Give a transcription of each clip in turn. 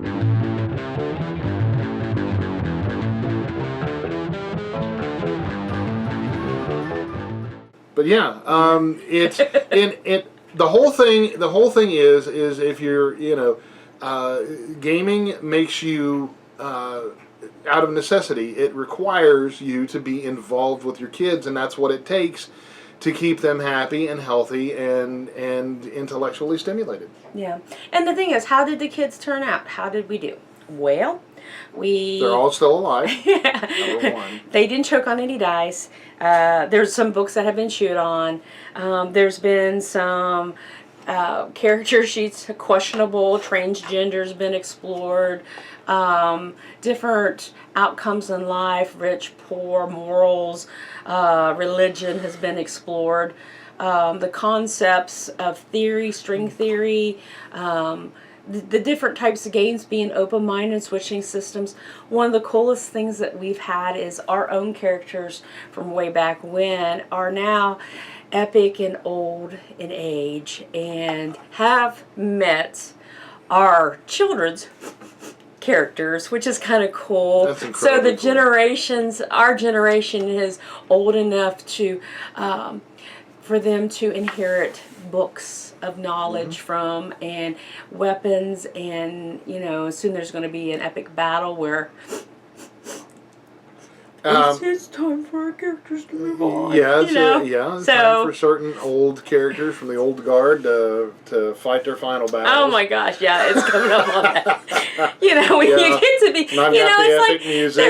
But yeah, the whole thing is if you're, gaming makes you, out of necessity, it requires you to be involved with your kids, and that's what it takes to keep them happy and healthy and intellectually stimulated. Yeah. And the thing is, how did the kids turn out? How did we do? Well, they're all still alive. Yeah. Number one. They didn't choke on any dice. There's some books that have been chewed on. There's been some character sheets, questionable, transgender's been explored. Different outcomes in life, rich, poor, morals, religion has been explored. The concepts of theory, string theory, the different types of games, being open-minded, switching systems. One of the coolest things that we've had is our own characters from way back when are now epic and old in age and have met our children's characters, which is kind of cool. That's incredibly so the cool. generations, our generation is old enough to, for them to inherit books of knowledge from, and weapons, and soon there's going to be an epic battle where it's time for our characters to move on. Yeah, it's time for certain old characters from the old guard to fight their final battle. Oh my gosh, yeah, it's coming up on that. When you get to be, it's like music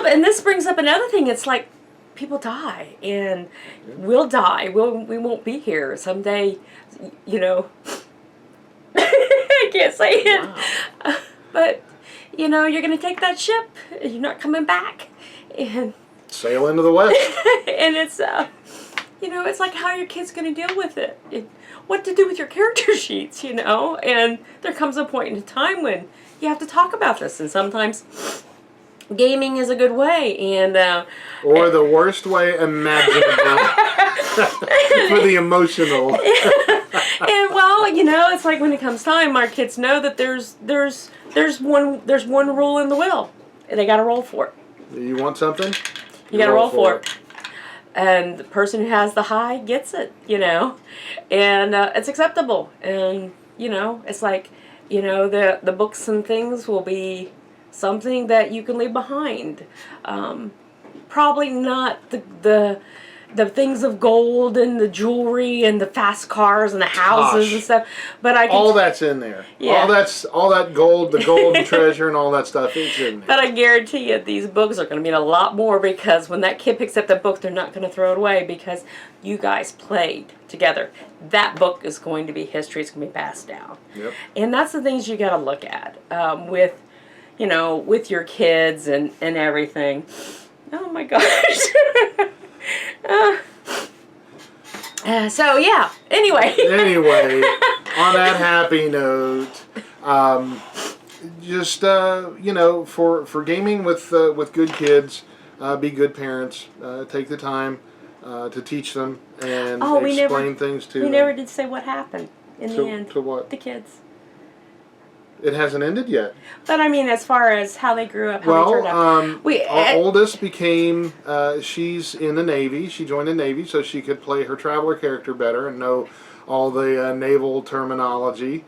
and this brings up another thing. It's like people die, and we'll die. We won't be here someday. I can't say it, but you're going to take that ship. And you're not coming back, and sail into the west. and it's it's like how your kid's going to deal with it. What to do with your character sheets, and there comes a point in time when you have to talk about this, and sometimes gaming is a good way, and or the worst way imaginable for the emotional. And it's like when it comes time, our kids know that there's one rule in the will, and they got to roll for it. You want something? You got to roll for it. And the person who has the high gets it, and it's acceptable. And it's like the books and things will be something that you can leave behind. Probably not the things of gold and the jewelry and the fast cars and the houses and stuff, but all that's in there. Yeah. All that gold, the golden treasure and all that stuff is in there. But I guarantee you these books are going to mean a lot more, because when that kid picks up the book, they're not going to throw it away because you guys played together. That book is going to be history. It's going to be passed down. Yep. And that's the things you got to look at with your kids and everything. Oh my gosh. So yeah. Anyway, on that happy note, just for gaming with good kids, be good parents. Take the time to teach them and explain things to them. We never did say what happened in the end. To what? The kids. It hasn't ended yet. But I mean, as far as how they grew up, how they turned out. Our oldest became, she's in the Navy. She joined the Navy so she could play her traveler character better and know all the naval terminology.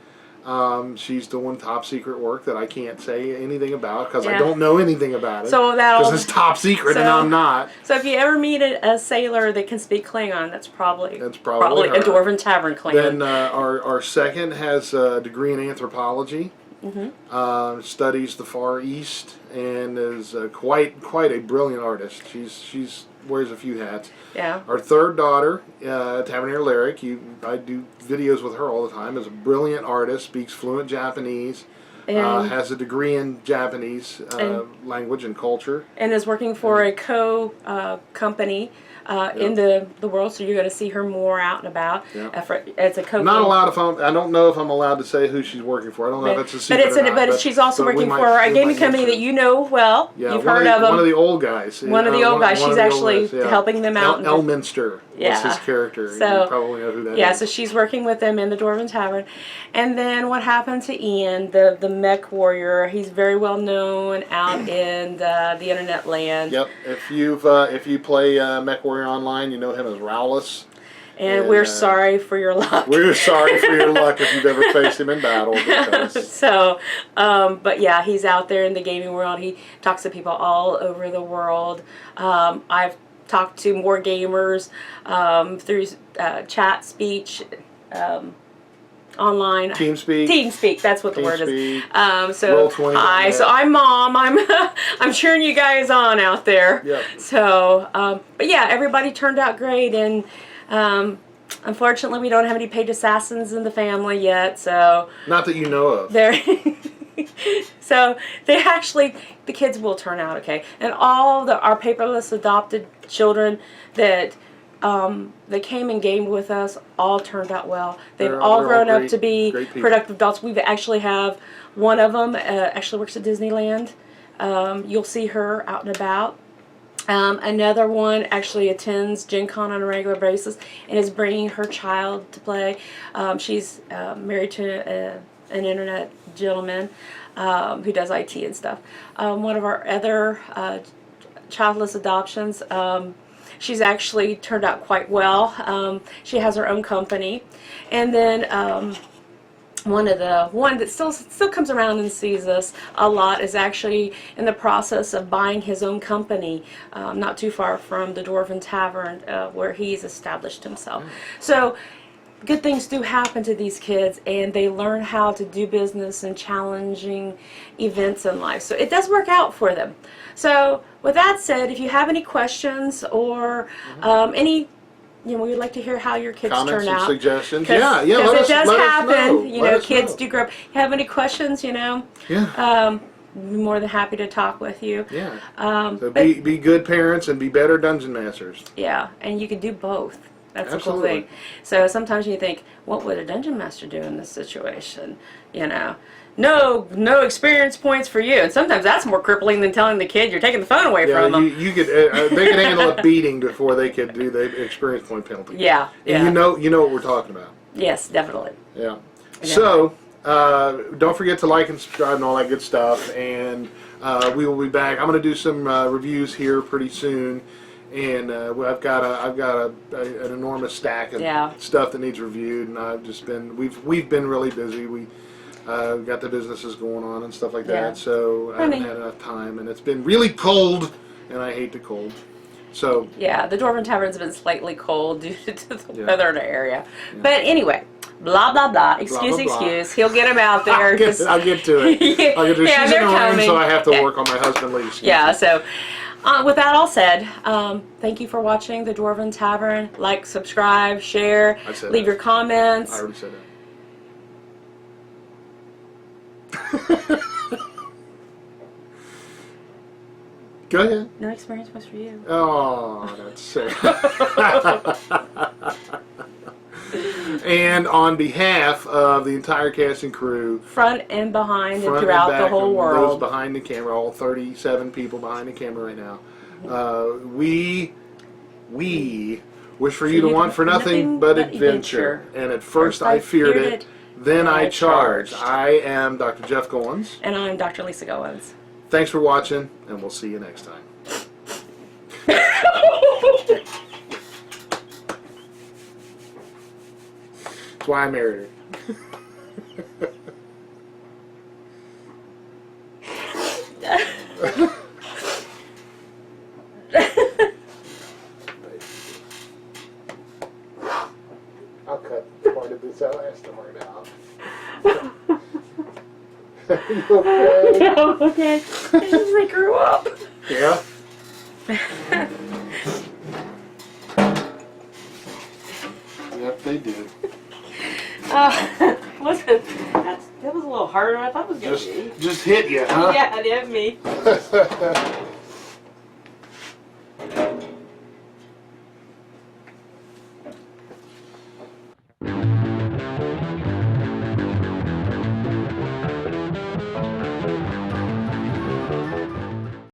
She's doing top secret work that I can't say anything about because I don't know anything about it. So because it's top secret and I'm not. So if you ever meet a sailor that can speak Klingon, that's probably her. a Dwarven Tavern Klingon. Then our second has a degree in anthropology. Mm-hmm. Studies the Far East and is quite a brilliant artist. She's wears a few hats. Yeah. Our third daughter, Taverneers Lisa, I do videos with her all the time. Is a brilliant artist, speaks fluent Japanese, has a degree in Japanese language and culture, and is working for a company in the world. So you're going to see her more out and about. Yeah. It's a Not allowed I don't know if I'm allowed to say who she's working for. I don't know if it's a secret or not. But she's also working for a gaming company that you know well. Yeah, you've heard of them. One of the old guys. One of the old guys. She's actually helping them out. Elminster. What's his character? So, you probably know who that is. Yeah, so she's working with them in the Dwarven Tavern. And then what happened to Ian, the mech warrior? He's very well known out in the internet land. Yep. If you play Mech Warrior Online, you know him as Rowless. And we're sorry for your luck. We're sorry for your luck if you've ever faced him in battle. Because... So, but yeah, he's out there in the gaming world. He talks to people all over the world. I've talked to more gamers through chat, speech, online. TeamSpeak. TeamSpeak, that's what the word is. So hi, so I'm Mom. I'm cheering you guys on out there. Yep. So, but yeah, everybody turned out great, and unfortunately, we don't have any paid assassins in the family yet. So not that you know of. They're so the kids will turn out okay, and all our paperless adopted children that came and gamed with us all turned out well. They've all grown up to be productive adults. We actually have one of them actually works at Disneyland. You'll see her out and about. Another one actually attends Gen Con on a regular basis and is bringing her child to play. She's married to an internet gentleman who does IT and stuff. One of our other childless adoptions, she's actually turned out quite well. She has her own company. And then one that still comes around and sees us a lot is actually in the process of buying his own company, not too far from the Dwarven Tavern, where he's established himself. So good things do happen to these kids, and they learn how to do business in challenging events in life. So it does work out for them. So with that said, if you have any questions or any, we'd like to hear how your kids turn out. Suggestions. Yeah. Because it does happen. Kids do grow up. You have any questions? Yeah. We're more than happy to talk with you. Yeah. So be good parents and be better dungeon masters. Yeah, and you can do both. That's the cool thing. So sometimes you think, what would a dungeon master do in this situation? No experience points for you. And sometimes that's more crippling than telling the kid you're taking the phone away from them. You could they could handle a beating before they could do the experience point penalty. Yeah. And you know what we're talking about. Yes, definitely. Yeah. So don't forget to like and subscribe and all that good stuff. And we will be back. I'm going to do some reviews here pretty soon. And I've got an enormous stack of stuff that needs reviewed, and I've just been we've been really busy. We got the businesses going on and stuff like that, so I haven't had enough time, and it's been really cold, and I hate the cold. So yeah, the Dwarven Tavern's been slightly cold due to the weather in the area, but anyway. Blah blah blah. Excuse. He'll get him out there. I'll get to it. I'll get to it. She's in the room, so I have to work on my husband leaves. Yeah. So. With that all said, thank you for watching the Dwarven Tavern. Like, subscribe, share, leave your comments. I already said that. Go ahead. No experience was for you. Oh, that's sick. And on behalf of the entire cast and crew, front and behind and throughout the whole world, those behind the camera, all 37 people behind the camera right now, we wish for you to want for nothing but adventure. And at first I feared it, then I charged. I am Dr. Jeff Goins. And I'm Dr. Lisa Goins. Thanks for watching, and we'll see you next time. That's why I married her. I'll cut part of this part out. Are you okay? Yeah, I'm okay. It's just they grew up. Yeah? Yep, they did. That was a little harder than I thought it was going to be. Just hit you, huh? Yeah, it hit me.